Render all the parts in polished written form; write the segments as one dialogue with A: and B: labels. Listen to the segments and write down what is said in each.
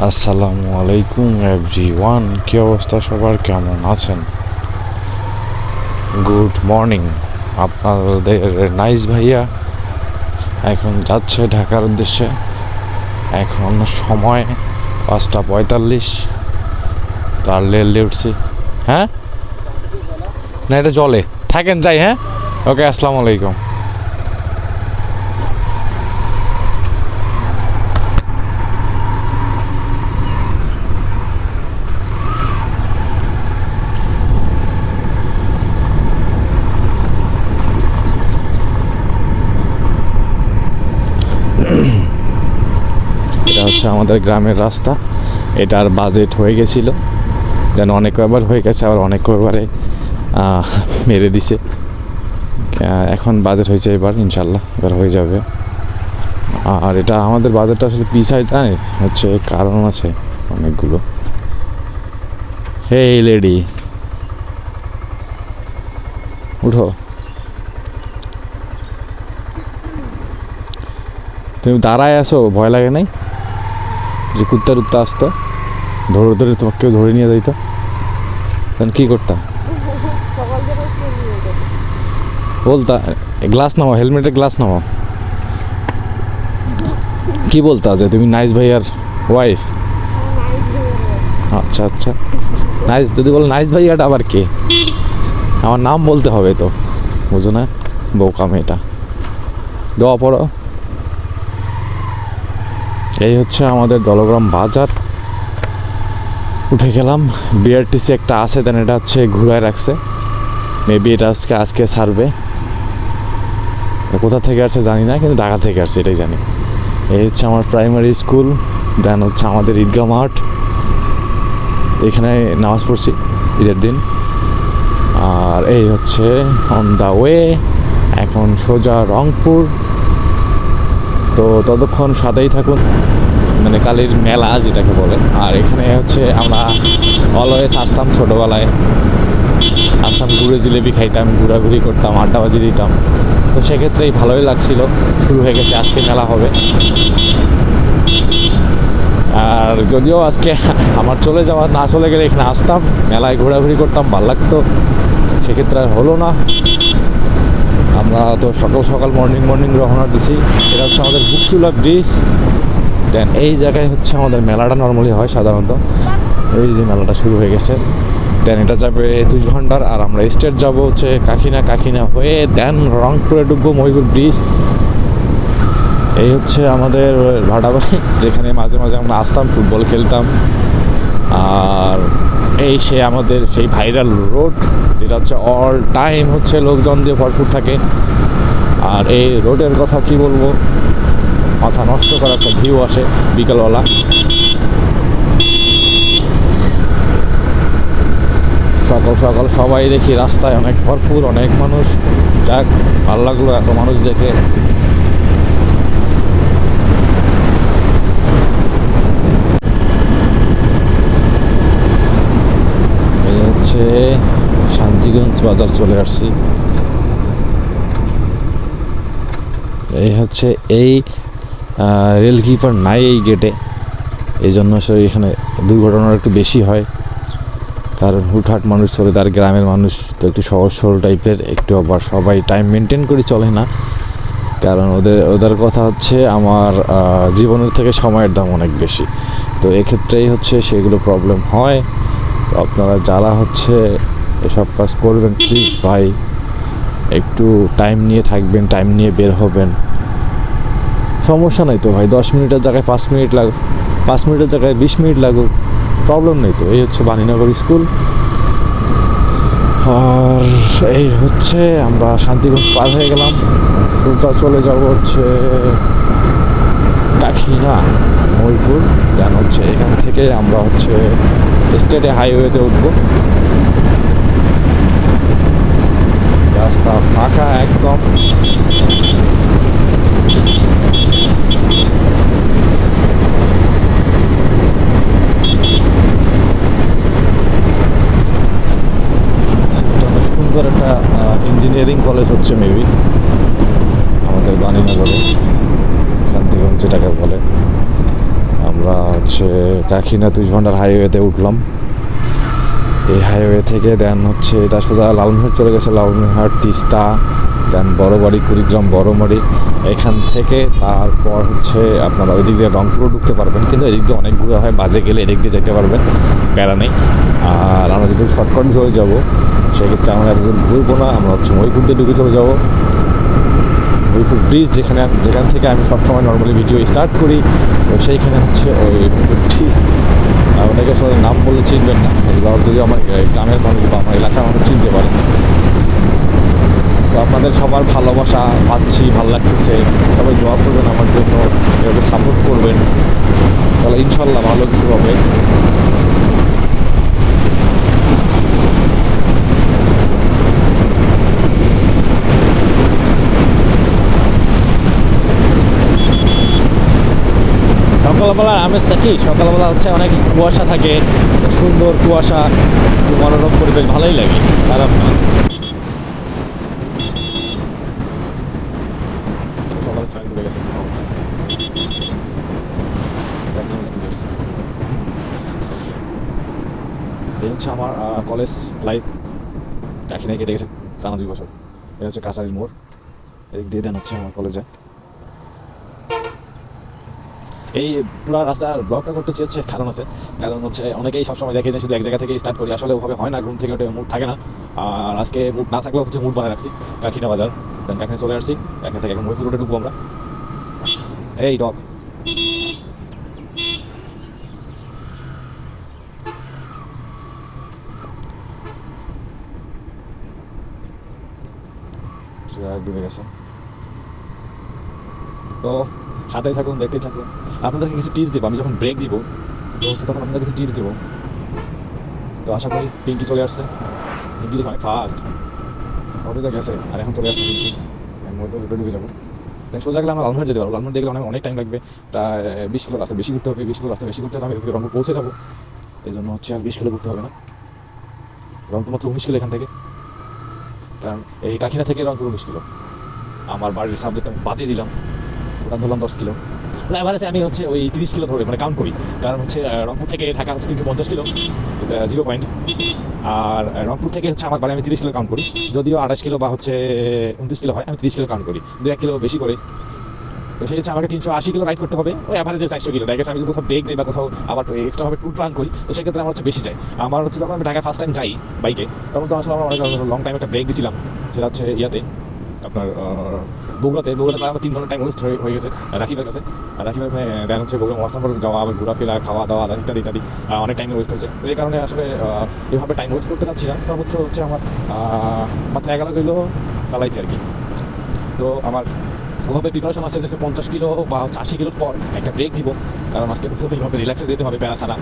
A: আসসালামু আলাইকুম এভরিওয়ান, কী অবস্থা সবার, কেমন আছেন? Good morning. আপনাদের নাইস ভাইয়া এখন যাচ্ছে ঢাকার উদ্দেশ্যে। এখন সময় 5:45। তার লেলে উঠছি। হ্যাঁ না, এটা জলে থাকেন, যাই। হ্যাঁ, ওকে, আসসালামু আলাইকুম। এটা হচ্ছে আমাদের গ্রামের রাস্তা। এটার বাজেট হয়ে গেছিলো, যেন অনেক কয়বার হয়ে গেছে, আবার অনেক কয়বারে মেরে দিছে। এখন বাজেট হয়েছে, এবার ইনশাল্লাহ এবার হয়ে যাবে। আর এটা আমাদের বাজেটটা আসলে পিছায় যায় হচ্ছে, কারণ আছে অনেকগুলো। হেই লেডি, উঠো। তুমি দাঁড়ায় আছো, ভয় লাগে নাই যে কুত্তা টুত্তা আসতো, ধরে ধরে তোমাকে কেউ ধরে নিয়ে যাইতো, তখন কী করতা? বলতা গ্লাস নামাও, হেলমেটের গ্লাস নামাও। কি বলতা যে তুমি নাইস ভাইয়ার ওয়াইফ? আচ্ছা আচ্ছা, নাইস যদি বলো নাইস ভাইয়াটা আবার কে? আমার নাম বলতে হবে তো, বুঝো না বোকা মেয়েটা। দোয়া পড়ো। এই হচ্ছে আমাদের দলগ্রাম বাজার। উঠে গেলাম। বিআরটিসি একটা আছে, দেন এটা হচ্ছে ঘুরায় রাখছে, মেবি এটা আজকে ছাড়বে। কোথা থেকে আসছে জানি না, কিন্তু ঢাকা থেকে আসছে এটাই জানি। এই হচ্ছে আমার প্রাইমারি স্কুল, দেন হচ্ছে আমাদের ঈদগাহ মাঠ। এখানে নামাজ পড়ছি ঈদের দিন। আর এই হচ্ছে অন দ্য ওয়ে, এখন সোজা রংপুর। তো ততক্ষণ সাথেই থাকুন, মানে কালীর মেলা যেটাকে বলে। আর এখানে হচ্ছে আমরা অলওয়েজ আসতাম, ছোটোবেলায় আসতাম, ঘুরে জিলেবি খাইতাম, ঘোরাঘুরি করতাম, আড্ডাবাজি দিতাম। তো সেক্ষেত্রেই ভালোই লাগছিল। শুরু হয়ে গেছে, আজকে মেলা হবে। আর যদিও আজকে আমার চলে যাওয়া, না চলে গেলে এখানে আসতাম, মেলায় ঘোরাঘুরি করতাম, ভালো লাগতো। সেক্ষেত্রে আর হলো না। আমরা তো সকাল সকাল মর্নিং রওনা দিছি। এটা হচ্ছে আমাদের বুকচুলা ব্রিজ। দেন এই জায়গায় হচ্ছে আমাদের মেলাটা নর্মালি হয় সাধারণত। এই যে মেলাটা শুরু হয়ে গেছে। দেন এটা যাবে 2 ঘন্টার। আর আমরা স্টেট যাব হচ্ছে কাকিনা হয়ে, দেন রংপুরে ঢুকবো, মহিপুর ব্রিজ। এই হচ্ছে আমাদের ভাড়াবাড়ি, যেখানে মাঝে মাঝে আমরা আসতাম, ফুটবল খেলতাম। আর এই সে আমাদের সেই ভাইরাল রোড, যেটা হচ্ছে অল টাইম হচ্ছে লোকজন দিয়ে ভরপুর থাকে। আর এই রোডের কথা কি বলবো, মাথা নষ্ট করা একটা ভিউ আসে বিকালবেলা। সকাল সকাল সবাই দেখি রাস্তায় অনেক ভরপুর, অনেক মানুষ। যাক, ভালো লাগলো এত মানুষ দেখে। এই হচ্ছে শান্তিগঞ্জ বাজার চলে আসছি। এই হচ্ছে এই রেল কিপার নাই এই গেটে, এই জন্য আসলে এখানে দুর্ঘটনা একটু বেশি হয়। কারণ হুটহাট মানুষ চলে, তার গ্রামের মানুষ তো একটু সহজ সরল টাইপের, একটু আবার সবাই টাইম মেনটেন করে চলে না। কারণ ওদের কথা হচ্ছে আমার জীবনের থেকে সময়ের দাম অনেক বেশি। তো এক্ষেত্রেই হচ্ছে সেগুলো প্রবলেম হয়। তো আপনারা যারা হচ্ছে এসব কাজ করবেন, প্লিজ ভাই একটু টাইম নিয়ে থাকবেন, টাইম নিয়ে বের হবেন। সমস্যা নাই তো ভাই, 10 মিনিটের জায়গায় 5 মিনিট লাগুক, 5 মিনিটের জায়গায় 20 মিনিট লাগুক, প্রবলেম নেই তো। এই হচ্ছে বাণীনগর স্কুল। আর এই হচ্ছে আমরা শান্তিগঞ্জ পার হয়ে গেলাম, সোজা চলে যাব হচ্ছে কাকিনা মহিপুর। দেন হচ্ছে এখান থেকে আমরা হচ্ছে স্টেটে হাইওয়েতে উঠবো। রাস্তা ফাঁকা একদম। সুন্দর একটা ইঞ্জিনিয়ারিং কলেজ হচ্ছে মেবি আমাদের বাণীনগরে, শান্তিগঞ্জ যেটাকে বলে। আমরা হচ্ছে হচ্ছে কাকিনা ২ ঘন্টার হাইওয়েতে উঠলাম। এই হাইওয়ে থেকে দেন হচ্ছে এটা সোজা লালমনিরহাট চলে গেছে, লালমনিরহাট, তিস্তা, দেন বড়বাড়ি, কুড়িগ্রাম, বড়মারি। এখান থেকে তারপর হচ্ছে আপনারা ওই দিক দিয়ে রংপুরও ঢুকতে পারবেন, কিন্তু এদিক দিয়ে অনেক ঘুরে হয়, বাজে গেলে এদিক দিয়ে যেতে পারবেন, প্যারা নেই। আর আমরা যদি শর্টকাট চলে যাবো সেক্ষেত্রে আমরা এতদূর ঘুরবো না, আমরা হচ্ছে মহিপুর দিয়ে ঢুকে চলে যাবো। মহিপুর ব্রিজ যেখান থেকে আমি সবসময় নর্মালি ভিডিও স্টার্ট করি, তো সেইখানে হচ্ছে ওই মহিপুর ব্রিজ। অনেকে আসলে নাম বললে চিনবেন না, এবার যদি আমার গ্রামের মানুষ বা আমার এলাকার মানুষ চিনতে পারে। তো আপনাদের সবার ভালোবাসা পাচ্ছি, ভালো লাগতেছে, সবাই দোয়া করবেন আমার জন্য, এভাবে সাপোর্ট করবেন, তাহলে ইনশাল্লাহ ভালো কিছু হবে। সকালবেলার আমেজটা কি, সকালবেলা হচ্ছে অনেক কুয়াশা থাকে, সুন্দর কুয়াশা, মনোরম পরিবেশ, ভালোই লাগে, খারাপ না। সকালে ট্রেন ঢুকে গেছে, এই হচ্ছে আমার কলেজ লাইফ। কাকিনায় কেটে গেছে টানা 2 বছর। এটা হচ্ছে কাছারির মোড়, এদিক দিয়ে দেন হচ্ছে আমার কলেজে। এই পুরো রাস্তার ব্লগটা করতে চেয়েছে কারণ আছে, কারণ হচ্ছে অনেকেই সবসময় দেখে যে শুধু এক জায়গা থেকে স্টার্ট করি, আসলে ওভাবে হয় না, ঘুম থেকে ওটা মুড থাকে না। আর আজকে মুড না থাকলেও হচ্ছে মুড বানায় রাখছি। কাকিনা বাজার, দেন কাকিনা চলে আসছি, কাকিনা থেকে এখন মহিপুর রোডে ঢুকবো আমরা। এই ডগ ডুবে গেছে। তো সাথেই থাকুন, দেখতেই থাকুন, আপনাদেরকে কিছু টিপস দেবো। আমি যখন ব্রেক দিব তো তখন আপনাদের কিছু টিপস দেবো। তো আশা করি পিঙ্কি চলে আসছে, পিঙ্কি অনেক ফাস্ট ঘটে যা গেছে, আর এখন চলে আসছে পিঙ্কি। রোডে ঢুকে যাবো, সোজা গেলে আমরা লালমনিরহাট যেতে পারবো। লালমনিরহাট গেলে অনেক টাইম লাগবে, প্রায় 20 কিলো রাস্তা বেশি ঘুরতে হবে, 20 কিলো রাস্তা বেশি ঘুরতে হবে, আমি রংপুর পৌঁছে যাবো। এই জন্য হচ্ছে আর 20 কিলো ঘুরতে হবে না, রংপুর মাত্র 19 কিলো এখান থেকে, কারণ এই কাকিনা থেকে রংপুর 19 কিলো। আমার বাড়ির সাবজেক্ট আমি বাদে দিলাম, ওটা ধরলাম 10 কিলো। মানে এভারেজে আমি হচ্ছে ওই 30 কিলো ধরে মানে কাউন্ট করি, কারণ হচ্ছে রংপুর থেকে ঢাকা হচ্ছে 350 কিলো 0 পয়েন্ট, আর রংপুর থেকে হচ্ছে আমার বাড়ি আমি 30 কিলো কাউন্ট করি। যদিও 28 কিলো বা হচ্ছে 29 কিলো হয়, আমি 30 কিলো কাউন্ট করি, 2-1 কিলো বেশি করে। তো সেই হচ্ছে আমাকে 380 কিলো রাইড করতে হবে, ওই অ্যাভারেজে 400 কিলো। দেখা গেছে আমি যদি কোথাও ব্রেক দিই বা কোথাও আবার এক্সট্রাভাবে ট্যুর প্ল্যান করি, তো সেক্ষেত্রে আমার হচ্ছে বেশি যায়। আমার হচ্ছে যখন আমি ঢাকায় ফার্স্ট টাইম যাই বাইকে, তখন তো আসলে আমরা অনেক লং টাইম একটা ব্রেক দিয়েছিলাম, সেটা হচ্ছে ইয়াতে আপনার বগুড়াতে আমার 3 ঘন্টা টাইম ওয়েস্ট হয়ে গেছে রাকিবের কাছে। আর রাকিবের দেন হচ্ছে বগুড়া মহাস্থান করে যাওয়া, আবার ঘোরাফেরা, খাওয়া দাওয়া ইত্যাদি ইত্যাদি অনেক টাইম ওয়েস্ট হয়েছে। তো এই কারণে আসলে এভাবে টাইম ওয়েস্ট করতে চাচ্ছি না। সর্বোচ্চ হচ্ছে আমার মাত্র 11 কিলো চালাইছি আর কি। তো আমার ওভাবে প্রিপারেশন আছে যে 50 কিলো বা 80 কিলোর পর একটা ব্রেক দিব, কারণ আজকে এইভাবে রিল্যাক্সে যেতে হবে, প্যারা ছাড়া।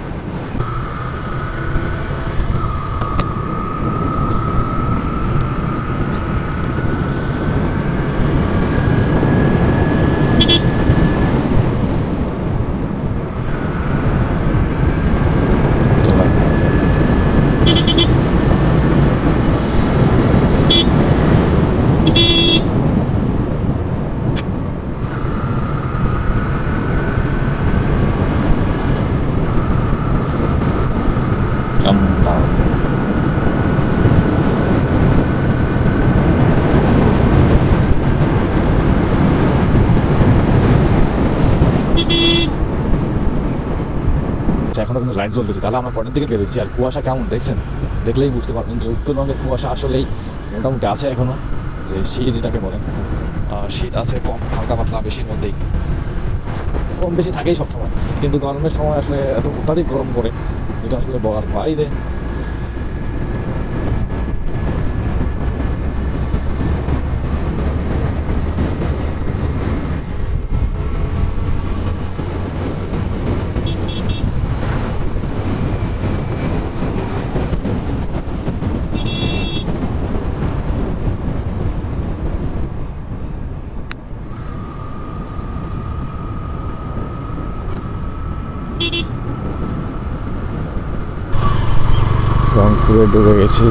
A: এখনো কিন্তু লাইট জ্বলতেছে, তাহলে আমরা পরের দিকে বেরোচ্ছি। আর কুয়াশা কেমন দেখছেন, দেখলেই বুঝতে পারবেন যে উত্তরবঙ্গের কুয়াশা আসলেই মোটামুটি আছে এখনো, যে শীত যেটাকে বলেন। শীত আছে কম, হালকা পাতলা, বেশির মধ্যেই, কম বেশি থাকেই সবসময়, কিন্তু গরমের সময় আসলে এত অত্যাধিক গরম পড়ে যেটা আসলে বলার বাইরে। রংপুরে ঢুকে গেছি।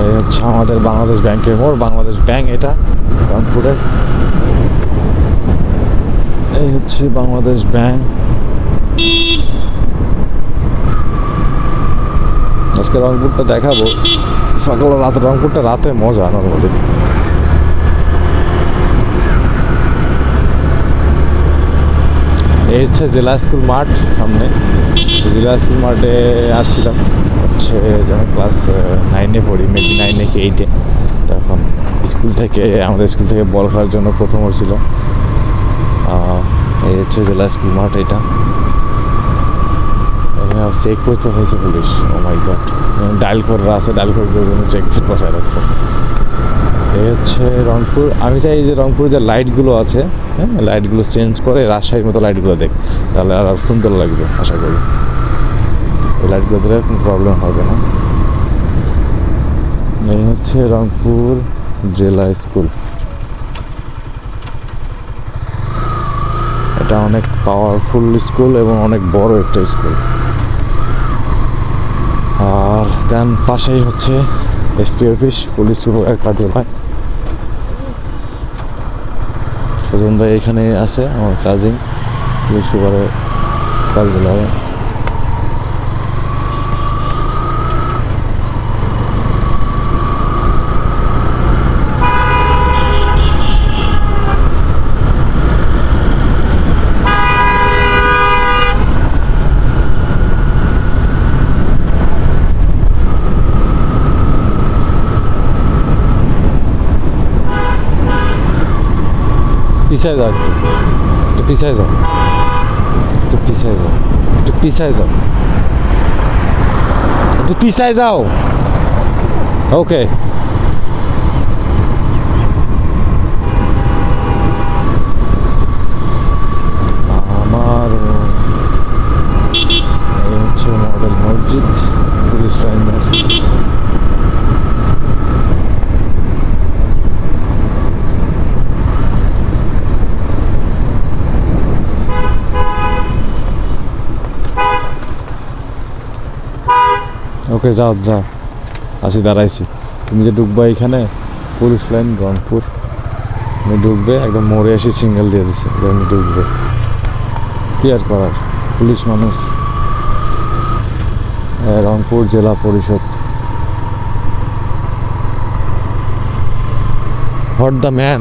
A: এই হচ্ছে আমাদের বাংলাদেশ ব্যাংকের মোড়, বাংলাদেশ ব্যাংক এটা রংপুরের। হচ্ছে বাংলাদেশ ব্যাংক। আজকে রংপুরটা দেখাবো সকাল রাতে। রংপুরটা রাতে মজা নর্মালি। এই হচ্ছে জেলা স্কুল মাঠ সামনে। জেলা স্কুল মাঠে আসছিলাম হচ্ছে যখন ক্লাস 9-এ পড়ি, মেবি 9 কি 8-এ। তখন স্কুল থেকে আমাদের স্কুল থেকে বল খেলার জন্য প্রথম হচ্ছিল। এই হচ্ছে জেলা স্কুল মাঠ। এটা এখানে চেকপোস্ট হয়েছে police. O my god, dial করে আছে, ডায়াল করে জন্য চেকপোস্ট বসায় রাখছে। এই হচ্ছে রংপুর। আমি চাই যে রংপুরে যে লাইটগুলো আছে, হ্যাঁ, লাইটগুলো চেঞ্জ করে রাজশাহীর মতো লাইটগুলো দেখ, তাহলে আর সুন্দর লাগবে আশা করি। এই লাইটগুলো দিলে কোনো প্রবলেম হবে না। এই হচ্ছে রংপুর জেলা স্কুল। এটা অনেক পাওয়ারফুল স্কুল এবং অনেক বড় একটা স্কুল। আর দেন পাশেই হচ্ছে এসপি অফিস, পুলিশ সুপার কার্যালয়। সুজন ভাই এখানে আছে, আমার কাজিন, পুলিশ সুপারের কার্যালয়ে। পিছায় যাও, একটু পিছায় যাও, একটু পিছায় যাও, একটু পিছায় যাও, একটু পিছায় যাও। ওকে, আমার এই হচ্ছে মডেল মসজিদ, পুলিশ লাইনের। ওকে, যাও যাও, আসি, দাঁড়াইছি। তুমি যে ঢুকবা এখানে পুলিশ লাইন রংপুর, তুমি ঢুকবে একদম মোড়ে এসে সিঙ্গেল দিয়ে দিছে, তুমি ঢুকবে। কি আর করার, পুলিশ মানুষ। রংপুর জেলা পরিষদ। হোয়াট দ্য ম্যান,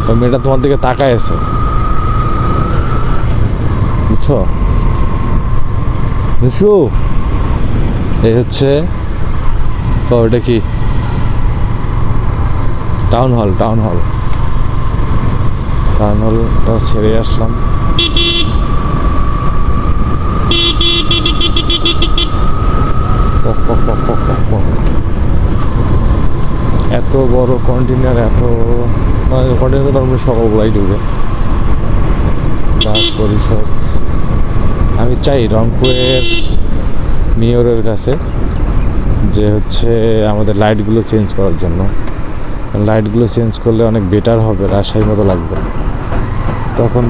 A: ওই মেয়েটা তোমার দিকে তাকায় আছে, বুঝছো? নিশু, এই হচ্ছে ওটা কি টাউন হল। টাউন হলটা ছেড়ে আসলাম। এত বড় কন্টেনার, এত কন্টেনার তো আমরা সকালবেলাই ঢুকে। পরিষদ। আমি চাই রংপুরের মেয়রের কাছে যে হচ্ছে আমাদের লাইটগুলো চেঞ্জ করার জন্য। লাইটগুলো চেঞ্জ করলে অনেক বেটার হবে, রাজশাহীর মতো লাগবে, তখন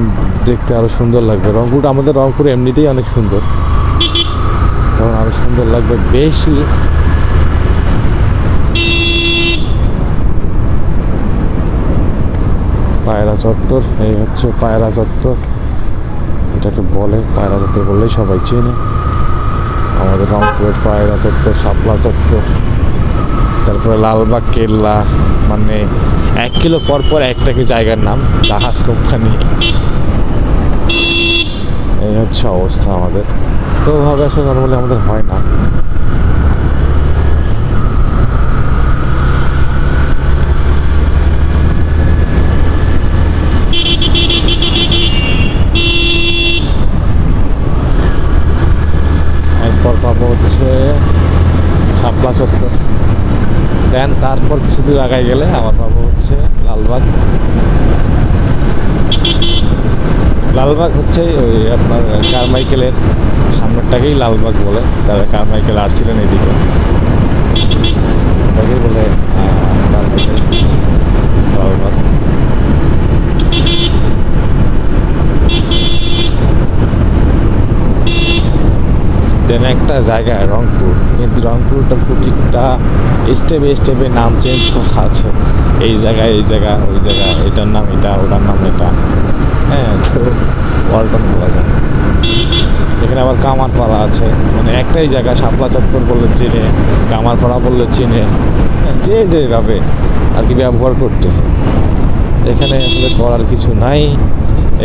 A: দেখতে আরও সুন্দর লাগবে। রংপুরটা, আমাদের রংপুর এমনিতেই অনেক সুন্দর, তখন আরও সুন্দর লাগবে বেশি। পায়রা চত্বর, এই হচ্ছে পায়রা চত্বর, এটাকে বলে পায়রা চত্বর, বললেই সবাই চেনে। আমাদের রংপুরের পায়রা চত্বর, শাপলা চত্বর, তারপরে লালবাগ কেল্লা, মানে 1 কিলো পর পর একটা কি জায়গার নাম, জাহাজ কোম্পানি। এই হচ্ছে অবস্থা আমাদের। তো ভাবে আসলে নর্মালি আমাদের হয় না। এরপর পাবো হচ্ছে শাপলা চত্বর, দেন তারপর কিছু দূর আগায় গেলে আবার পাবো হচ্ছে লালবাগ। লালবাগ হচ্ছে ওই আপনার কারমাইকেলের সামনেরটাকেই লালবাগ বলে, যারা কারমাইকেল আসছিলেন এদিকে ওটাকেই বলে কারমাইকেল লালবাগ। দেন একটা জায়গায় রংপুর, কিন্তু রংপুরটার প্রত্যেকটা স্টেপে স্টেপে নাম চেঞ্জ করা আছে। এই জায়গায়, ওই জায়গা, এটার নাম এটা, ওটার নাম এটা। হ্যাঁ, তো পল্টন বলা যায়। এখানে আবার কামারপাড়া আছে, মানে একটাই জায়গা, শাপলা চত্বর বললে চিনে, কামারপাড়া বললে চিনে, যে যেভাবে আর কি ব্যবহার করতেছে। এখানে আসলে করার কিছু নাই।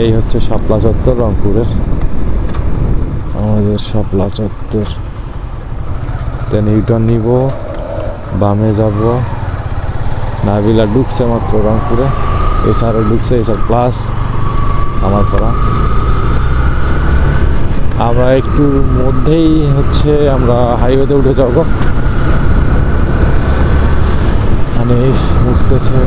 A: এই হচ্ছে শাপলা চত্বর রংপুরের, আমাদের শাপলা চত্বর। দেন ইউটার্ন নিব, বামে যাব। নাবিলা ঢুকছে মাত্র রংপুরে, এসআরও ঢুকছে, এসআর প্লাস আমার পড়া। আমরা একটুর মধ্যেই হচ্ছে আমরা হাইওয়েতে উঠে যাব। হানিফ বুঝতেছে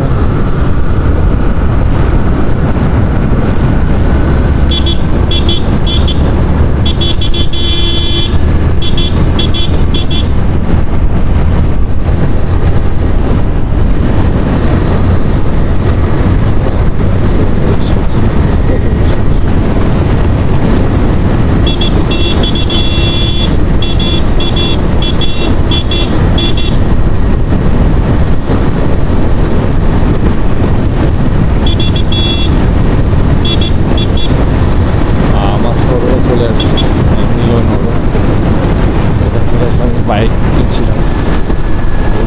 A: বাইক কিনছিলাম,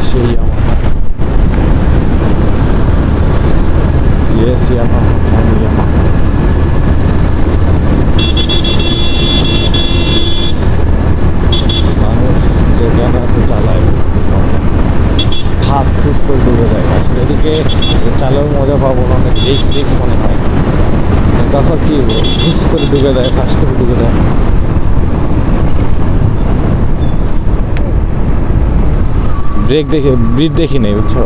A: সেই ইয়ামাহা, ইয়েস ইয়ামাহা, ইয়ামাহা। মানুষ যেখানে এত চালায় হাত ফুট করে ডুবে যায়। আসলে এদিকে চালেও মজা পাবো না, অনেক রিক্স মনে হয়। তখন কি ঘুষ করে ডুবে দেয়, ফাঁস করে ডুবে দেয়। ব্রিজ দেখি নেই, বুঝছো।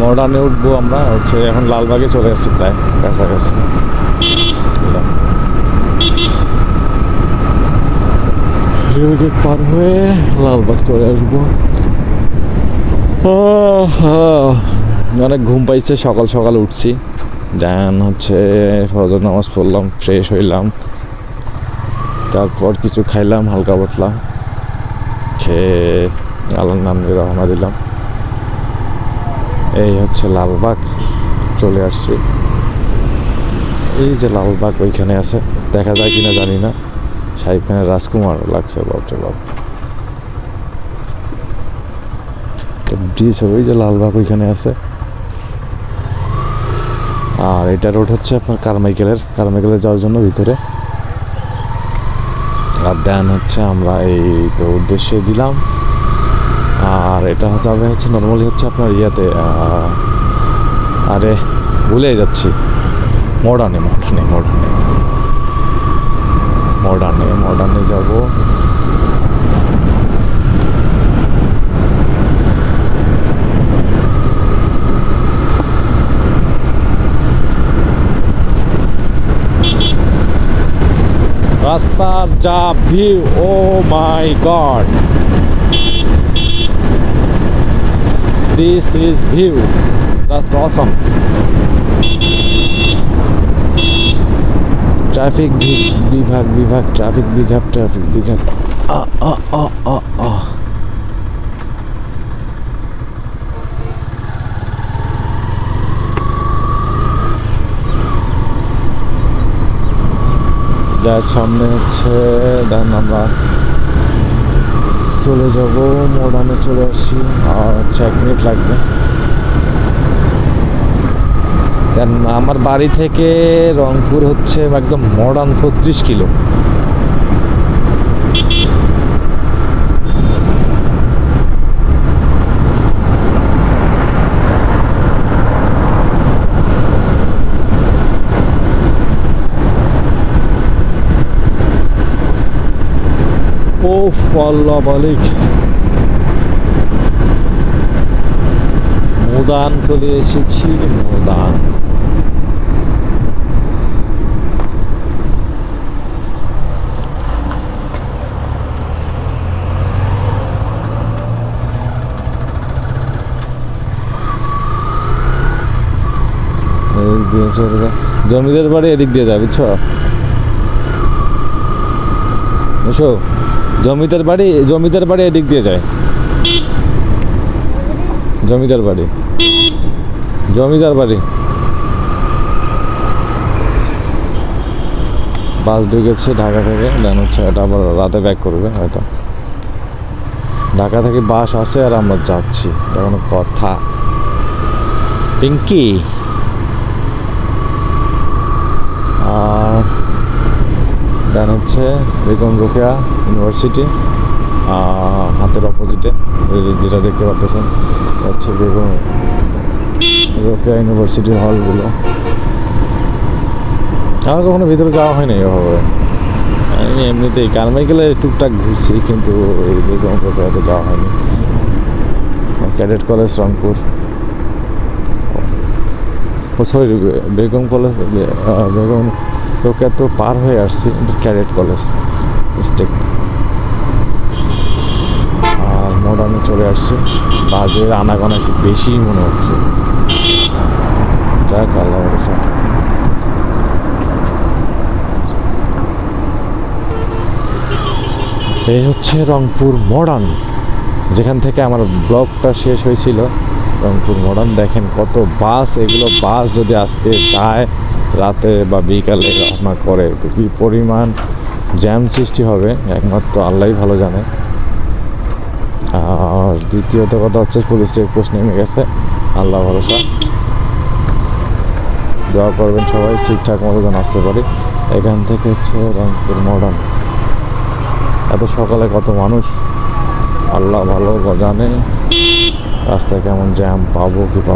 A: মডার্নে উঠবো আমরা, হচ্ছে এখন লালবাগে চলে আসছি, প্রায় কাছাকাছি। গেট পার হয়ে লালবাগ চলে আসবো। অনেক ঘুম পাইছে, সকাল সকাল উঠছি। দেন হচ্ছে ফজর নামাজ পড়লাম, ফ্রেশ হইলাম, তারপর কিছু খাইলাম হালকা পাতলা, খেয়ে আল্লাহর নাম নিয়ে রওনা দিলাম। এই হচ্ছে লালবাগ, চলে আসছি। এই যে লালবাগ ওইখানে আছে, দেখা যায় কিনা জানি না। শাহিদ খানের রাজকুমার লাগছে, বাপরে বাপ। ব্রিজ ওই যে লালবাগ ওইখানে আছে। আর এটা রোড হচ্ছে আপনার কারমাইকেলের যাওয়ার জন্য ভিতরে। আর দেন হচ্ছে আমরা এই তো উদ্দেশ্যে দিলাম। আর এটা যাবে হচ্ছে নর্মালি হচ্ছে আপনার ইয়াতে, আরে ভুলে যাচ্ছি, মডার্নে যাব। রাস্তার যা view, oh my god, this is view just awesome. Traffic বিভাগ ট্রাফিক বিভাগ। যার সামনে হচ্ছে, দেন আমরা চলে যাব, মডার্নে চলে আসছি। আর 1 মিনিট লাগবে। দেন আমার বাড়ি থেকে রংপুর হচ্ছে একদম মডার্ন 35 কিলো। ওফ আল্লাহ মালিক, মোদান চলে এসেছি, মোদান। জমিদার বাড়ি এদিক দিয়ে যায়, বুঝছো। বুঝছো, জমিদার বাড়ি এদিক দিয়ে যায়। জমিদার বাড়ি বাস ঢুকেছে ঢাকা থেকে, দেন হচ্ছে এটা আবার রাতে ব্যাক করবে হয়তো। ঢাকা থেকে বাস আসে আর আমরা যাচ্ছি, এটা কোনো কথা? পিঙ্কি আর দেন হচ্ছে বেগম রোকেয়া ইউনিভার্সিটি, হাতের অপোজিটে যেটা দেখতে পাচ্ছেন হচ্ছে বেগম রোকেয়া ইউনিভার্সিটির হলগুলো। আমার কখনো ভিতরে যাওয়া হয়নি এভাবে, আমি এমনিতেই কারমাইকেলে টুকটাক ঘুরছি, কিন্তু এই বেগম রোকেয়াতে যাওয়া হয়নি। ক্যাডেট কলেজ রংপুর, ও সরি বেগম কলেজ, বেগম রোকেয়া তো পার হয়ে আসছি, ক্যাডেট কলেজ মিস্টেক। আর মডার্নে চলে আসছি, বাজের আনাগোনা একটু বেশি মনে হচ্ছে। যাক আল্লাহ ভরসা। এই হচ্ছে রংপুর মডার্ন, যেখান থেকে আমার ব্লগটা শেষ হয়েছিল। রংপুর মডার্ন দেখেন কত বাস, এগুলো বাস যদি আজকে যায় রাতে বা বিকালে রওনা করে তো কী পরিমাণ জ্যাম সৃষ্টি হবে একমাত্র আল্লাহই ভালো জানে। আর দ্বিতীয়ত কথা হচ্ছে পুলিশ চেকপোস্ট নেমে গেছে, আল্লাহ ভরসা। দোয়া করবেন সবাই ঠিকঠাক মতো যেন আসতে পারি। এখান থেকে হচ্ছে রংপুর মডার্ন, এত সকালে কত মানুষ আল্লাহ ভালো জানে। রাস্তায় কেমন জ্যাম পাবো কি পাবো।